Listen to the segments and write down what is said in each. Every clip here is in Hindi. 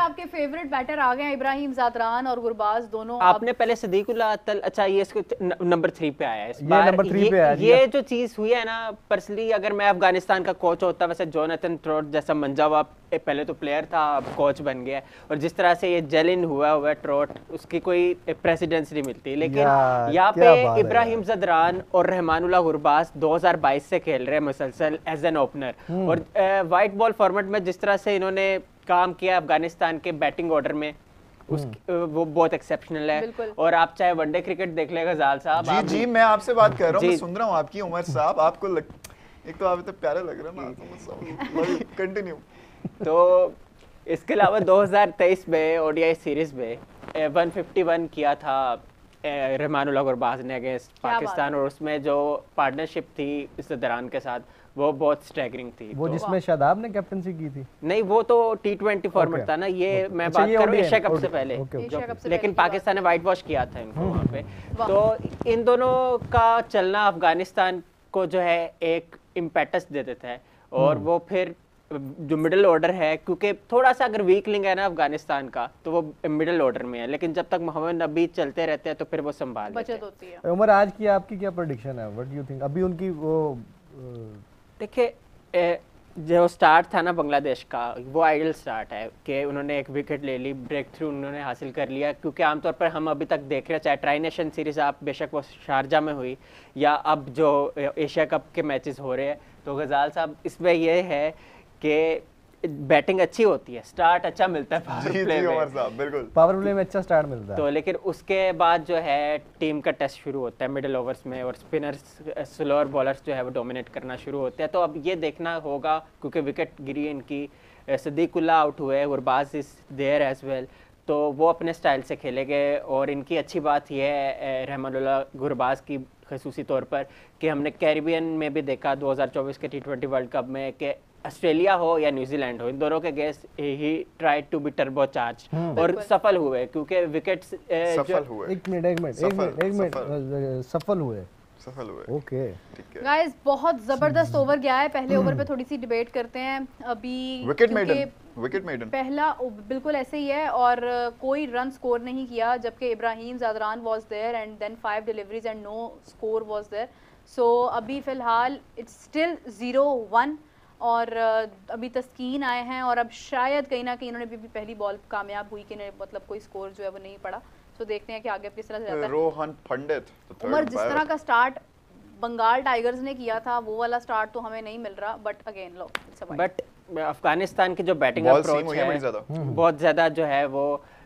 आपके फेवरेट बैटर आ गए हैं, इब्राहिम ज़ादरान और गुरबाज दोनों। आपने पहले सदीकुल्लाह अत्तल, अच्छा ये इसको नंबर 3 पे आया है इस ये बार। नंबर 3 पे आया। ये जो चीज हुई है ना, पर्सनली अगर मैं अफगानिस्तान का कोच होता, वैसे जोनाथन ट्रोट जैसा मंजावा पहले तो प्लेयर था, अब कोच बन गया, और जिस तरह से ये जेलिन हुआ ट्रोट, उसकी कोई प्रेसिडेंस नहीं मिलती। लेकिन यहाँ पे इब्राहिम ज़ादरान और रहमानुल्लाह गुरबाज 2022 से खेल रहे हैं मुसलसल एज एन ओपनर, और वाइट बॉल फॉर्मेट में जिस तरह से इन्होंने काम किया अफगानिस्तान के बैटिंग ऑर्डर में, वो बहुत एक्सेप्शनल है। और आप चाहे वनडे क्रिकेट देख ले गजाल साहब। जी मैं आपसे बात कर रहा हूँ, मैं सुन रहा हूँ आपकी। उमर साहब आपको एक तो आप इतने प्यारे लग रहे हैं ना, कंटिन्यू। तो इसके अलावा 2023 में ओडीआई सीरीज में 151 किया था रहमानुल्लाह गुरबाज ने अगेंस्ट पाकिस्तान, और उसमें जो पार्टनरशिप थी इस दौरान के साथ वो बहुत स्टैगरिंग थी। वो जिसमें शादाब ने कैप्टनसी की थी? नहीं, वो तो T20 फॉर्मेट था ना, ये मैं बात कर रहा हूँ एशिया कप से पहले, लेकिन पाकिस्तान ने वाइट वॉश किया था इनको वहाँ पे। तो इन दोनों का चलना अफगानिस्तान को जो है एक इम्पेटस दे देता है, और वो फिर जो मिडिल ऑर्डर है, क्योंकि थोड़ा सा अगर वीक लिंक है ना अफगानिस्तान का, तो वो मिडिल ऑर्डर में है, लेकिन जब तक मोहम्मद नबी चलते रहते हैं तो फिर वो संभाल बचत होती है। उमर आज की आपकी क्या प्रेडिक्शन है? व्हाट डू यू थिंक अभी उनकी वो देखिए जो स्टार्ट था ना बांग्लादेश का, वो आइडियल स्टार्ट है कि उन्होंने एक विकेट ले ली, ब्रेक थ्रू उन्होंने हासिल कर लिया। क्योंकि आमतौर पर हम अभी तक देख रहे हैं, चाहे ट्राई नेशन सीरीज आप बेशक वो शारजा में हुई या अब जो एशिया कप के मैचेस हो रहे हैं, तो गजाल साहब इसमें ये है कि बैटिंग अच्छी होती है, स्टार्ट अच्छा मिलता है पावर प्ले में, बिल्कुल पावर प्ले में अच्छा स्टार्ट मिलता है। तो लेकिन उसके बाद जो है टीम का टेस्ट शुरू होता है मिडिल ओवर्स में, और स्पिनर्स स्लोअर बॉलर्स जो है वो डोमिनेट करना शुरू होते हैं। तो अब ये देखना होगा, क्योंकि विकेट गिरी इनकी, सदीकुल्लाह आउट हुए, Gurbaz is there as well, तो वो अपने स्टाइल से खेलेंगे। और इनकी अच्छी बात यह है रहमानुल्लाह गुरबाज की खसूसी तौर पर, कि हमने कैरिबियन में भी देखा 2024 के T20 वर्ल्ड कप में कि ऑस्ट्रेलिया हो या न्यूजीलैंड हो, इन दोनों के अगेंस्ट ही tried to be turbo charge, और सफल हुए, क्योंकि विकेट्स सफल हुए। एक मिनट सफल हुए। ओके गाइस, बहुत जबरदस्त ओवर गया है। पहले ओवर पे थोड़ी सी डिबेट करते हैं अभी। विकेट मेडन पहला बिल्कुल ऐसे ही है, और कोई रन स्कोर नहीं किया, जबकि Ibrahim Zadran was there and then 5 deliveries and no score was there. So अभी फिलहाल इट्स स्टिल 0-1, और अभी तस्कीन आए हैं, और अब शायद कहीं ना कहीं इन्होंने भी पहली बॉल कामयाब हुई कि मतलब कोई स्कोर जो है वो नहीं पड़ा। तो देखते हैं कि आगे किस तरह से जाता है। रोहन पंडित उमर, जिस तरह का स्टार्ट बंगाल टाइगर्स ने किया था, वो वाला स्टार्ट तो हमें नहीं मिल रहा, but again low but Afghanistan की जो बैटिंग अप्रोच है बहुत ज़्यादा जो है वो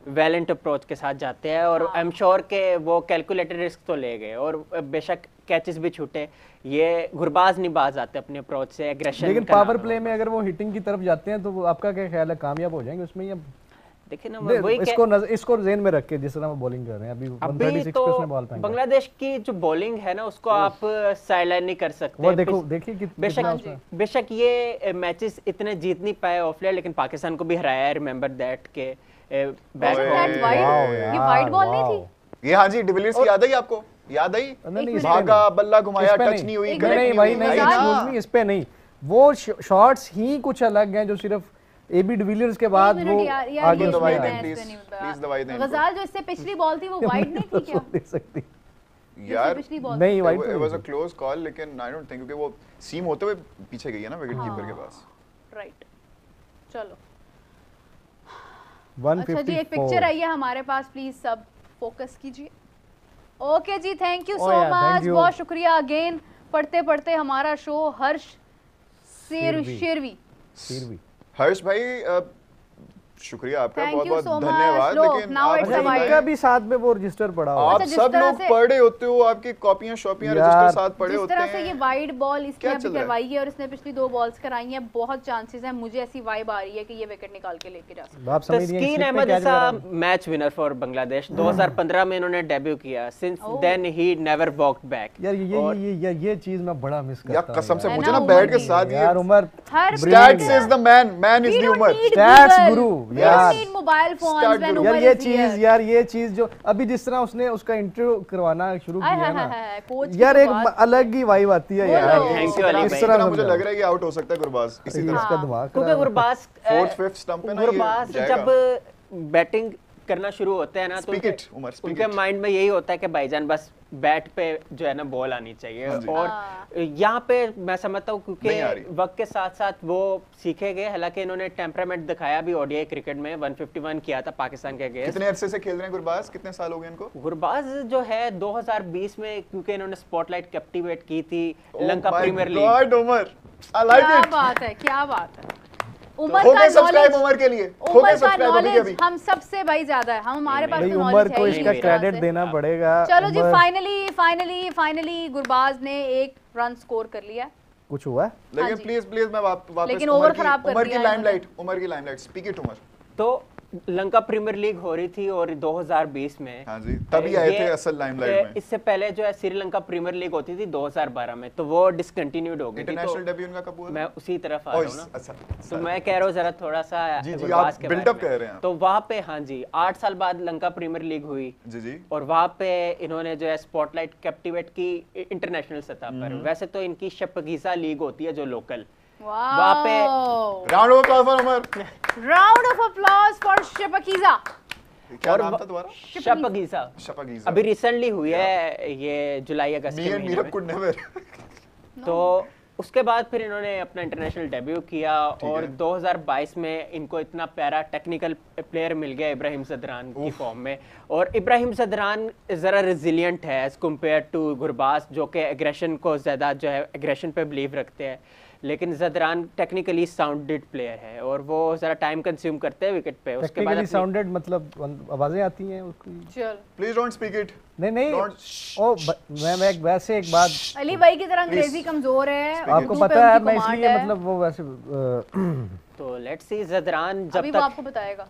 वैलेंट अप्रोच के साथ जाते हैं, और आई एम श्योर के वो कैलकुलेटेड रिस्क तो ले गए, और बेशक कैचेस भी छूटे, ये गुरबाज नहीं बाज आते अपने अप्रोच से, एग्रेशन। लेकिन पावर प्ले में अगर वो हिटिंग की तरफ जाते हैं तो आपका क्या ख्याल है, कामयाब हो जाएंगे उसमें? या देखिए ना, वही इसको ज़हन में रख के जिस तरह वो बॉलिंग कर रहे हैं अभी 136 पे उसने बॉल फेंका। बांग्लादेश की जो बॉलिंग है ना, उसको आप साइडलाइन नहीं कर सकते। वो देखिए कि बेशक ये मैचेस इतने जीत नहीं पाए ऑफ लेट, लेकिन पाकिस्तान को भी हराया है। रिमेंबर दैट के बैक ये वाइड बॉल नहीं थी। ये हाँ जी, डिविलियर्स की याद आई आपको? याद आई? भागा, बल्ला घुमाया, टच नहीं हुई। नहीं भाई, नहीं, इस पे नहीं, वो शॉट्स ही कुछ अलग हैं जो सिर्फ एबी डिविलियर्स के बाद वो आगे दवाई दें प्लीज दवाई दें। गजाल, जो इससे पिछली बॉल थी वो वाइड नहीं थी क्या? दे सकती यार नहीं, wide it was a close call, लेकिन आई डोंट थिंक, क्योंकि वो सीम होते हुए पीछे गई है ना विकेट कीपर के पास। राइट, चलो 154। अच्छा जी, एक पिक्चर आई है हमारे पास, प्लीज सब फोकस कीजिए। ओके जी, थैंक यू सो मच, बहुत शुक्रिया अगेन। पढ़ते पढ़ते हमारा शो हर्ष शेरवी हर्ष भाई, शुक्रिया आपका, बहुत बहुत धन्यवाद। लेकिन आपका भी साथ में वो रजिस्टर पड़ा हुआ, आप सब लोग पढ़े होते हो, आपकी कॉपियां रजिस्टर साथ पढ़े होते हैं। जिस तरह से ये वाइड बॉल इसने अभी करवाई है, और इसने पिछली 2 बॉल्स कराई हैं, बहुत चांसेस हैं, मुझे ऐसी वाइब आ रही है कि ये विकेट निकाल के लेके जा सकता है। तस्कीन अहमद जैसा मैच विनर फॉर बांग्लादेश, 2015 में इन्होंने डेब्यू किया, since then he never walked back. यार ये चीज मैं बड़ा मिस करता हूं यार, कसम से मुझे ना बैट के साथ यार Umar, stats is the man is the Umar, stats guru. यार need mobile phones Start when करो। यार Umar ये is चीज here. यार ये चीज जो अभी जिस तरह उसने उसका इंटरव्यू करवाना शुरू आय किया हाय ना हाय हाय, कोच की यार तो एक बात- अलग ही वाइब आती है यार बोलो। Thank you, अली इस भाई। तरह मुझे समझाओ। लग रहा है कि आउट हो सकता है गुरबाज इसी तरह इसका हाँ। दिमाग क्योंकि खराब है। गुरबाज फोर्थ फिफ्थ स्टंप पे ना ये गुरबाज जाएगा। जब बैटिंग करना शुरू होते हैं ना तो Speak it, उमर, speak उनके it. माइंड में यही होता है कि भाईजान बस बैट पे जो है ना बॉल आनी चाहिए हाँ जी। और हाँ। यहाँ पे मैं समझता हूँ नहीं आ रही। क्योंकि वक्त के साथ साथ वो सीखे गए, हालांकि इन्होंने टेम्परामेंट दिखाया भी ओडीआई क्रिकेट में 151 किया था पाकिस्तान के अगेंस्ट। कितने अरसे से खेल रहे हैं गुरबाज? कितने साल हो गए इनको? गुरबाज जो है 2020 में क्योंकि इन्होंने स्पॉटलाइट कैप्टिवेट की थी Lanka Oh my premier league. God, Umar, I like क्या it. बात है, क्या बात है। उमर हो का गए सब्सक्राइब knowledge- उमर के लिए, हो उमर गए का सब्सक्राइब अभी के अभी। नॉलेज हम सबसे भाई ज्यादा है, हम हमारे पास भाई तो उमर नॉलेज को है इसका ही नहीं। क्रेडिट देना पड़ेगा। चलो जी, उमर- फाइनली गुरबाज ने एक रन स्कोर कर लिया। कुछ हुआ हाँ लेकिन जी। प्लीज मैं वापस लेकिन उमर ओवर की- खराब कर उमर की दिया लाइमलाइट स्पीक इट उमर। तो लंका प्रीमियर लीग हो रही थी और 2020 में हाँ जी, तभी आए ये- थे असल लाइमलाइट में। इससे पहले जो है श्रीलंका प्रीमियर लीग होती थी 2012 में, तो वो डिसकंटिन्यूड हो गई थी। इंटरनेशनल तो डेब्यू उनका कब हुआ? मैं उसी तरफ आ रहा हूँ ना, अच्छा, तो मैं कह रहा हूँ जरा थोड़ा सा जी, जी, गुरबाज आप के build बारे up में। कह रहे हैं। तो वहाँ पे हाँ जी 8 साल बाद लंका प्रीमियर लीग हुई जी जी। और वहाँ पे इन्होंने जो है स्पॉटलाइट कैप्टिवेट की इंटरनेशनल सतह पर। वैसे तो इनकी शपगीसा लीग होती है जो लोकल, वहाँ पे round of applause for Umar. Round of applause for शपकीजा। क्या और नाम था दोबारा? शपगीसा शपगीजा। अभी रिसेंटली हुई है ये जुलाई अगस्त मी के एंड महीने मीरब में। Could never. तो उसके बाद फिर इन्होंने अपना इंटरनेशनल डेब्यू किया और 2022 में इनको इतना प्यारा टेक्निकल प्लेयर मिल गया इब्राहिम ज़दरान की फॉर्म में। और इब्राहिम ज़दरान ज़रा रेजिलिएंट है एज कम्पेयर टू गुरबाज, जो कि एग्रेशन को ज़्यादा जो है एग्रेशन पे बिलीव रखते हैं, लेकिन ज़दरान टेक्निकली साउंडेड प्लेयर है और वो ज़रा टाइम कंज्यूम करते हैं विकेट पे। उसके बाद टेक्निकली अपनी- साउंडेड मतलब आवाजें आती हैं उसकी? चल प्लीज डोंट स्पीक इट। नहीं Don't- ओ मैं वैसे एक बात अली भाई की तरह अंग्रेजी कमजोर है, आपको उर्दू पे पता है, उनकी मैं command इसलिए है। मतलब वो वैसे तो लेट्स सी ज़दरान अभी जब वो तक आपको बताएगा।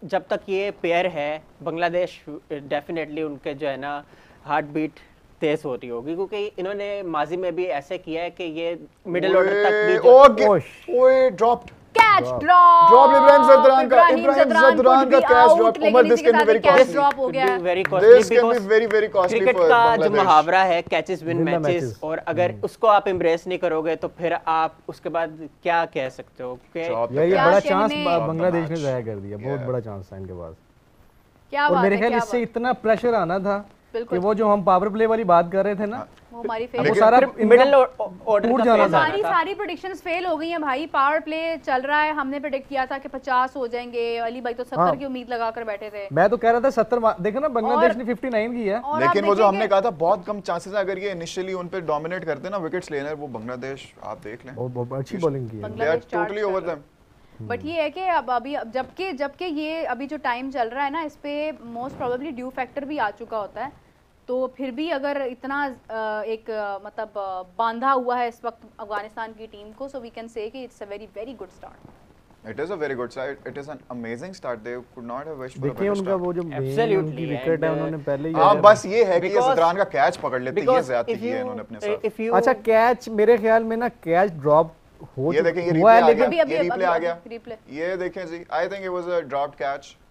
जब तक ये पेयर है बांग्लादेश डेफिनेटली उनके जो है ना हार्ट बीट तेज होती होगी, क्योंकि इन्होंने माजी में भी ऐसे किया है कि ये मिडिल ऑर्डर तक भी जो ओए dropped. Catch drop Drop Ibrahim Zadran का catch drop. Umar this can be very catch costly. Drop हो गया। Very This costly can be very very costly cricket for का जो Bangladesh. मुहावरा है catches win Win the matches, matches. और अगर उसको आप एम्ब्रेस नहीं करोगे तो फिर आप उसके बाद क्या कह सकते हो कि Drop the यार ये क्या बड़ा कहने- चांस Drop the बांग्लादेश ने match. जाया कर दिया, बहुत Yeah. बड़ा चांस था इनके पास। क्या और बात मेरे है, ख्याल क्या इससे बात। इतना प्रेशर आना था कि बिल्कुल। वो जो हम पावर प्ले वाली बात कर रहे थे ना, वो हमारी वो फेल लेकिन सारा मिडिल इनका ऑर्डर टूट का जाना phase था। आना हमारी था। सारी प्रेडिक्शंस फेल हो गई हैं भाई। पावर प्ले चल रहा है, हमने प्रेडिक्ट किया था कि 50 हो जाएंगे, अली भाई तो 70 हाँ। की उम्मीद लगाकर बैठे थे। मैं तो कह रहा था 70 देखो ना बांग्लादेश और- ने 59 की है। और लेकिन आप वो जो हमने देखेंगे- कहा था बहुत कम चांसेस है अगर ये इनिशियली उन पे डोमिनेट करते ना विकेट्स लेने, वो बांग्लादेश आप देख लें, बहुत अच्छी बॉलिंग की है। They are Bangladesh charge totally कर ओवर रहा है। देम। बट ये है कि अभी जबकि ये अभी जो टाइम चल रहा है ना, इस पे मोस्ट प्रोबेबली ड्यू फैक्टर भी आ चुका होता है, तो फिर भी अगर इतना मतलब बांधा हुआ है इस वक्त अफगानिस्तान की टीम को, सो वी कैन से कि it's a very very good start. It is a very good start. It is an amazing start. They could not have wished for a देखिए better उनका start. वो जो main Absolutely, उनकी विकेट है and, उन्होंने पहले ही हाँ बस ये है कि ये Because- ज़दरान का कैच पकड़ लेते, ये Because ज्यादती if की है you- इन्होंने अपने साथ। if you अच्छा कैच मेरे ख्याल में ना कैच ड्रॉप हो ये देखें, ये हुआ है, replay आ लेकिन गया। अभी ये replay आ गया। रिप्ले ये देखें जी, I think it was a dropped catch.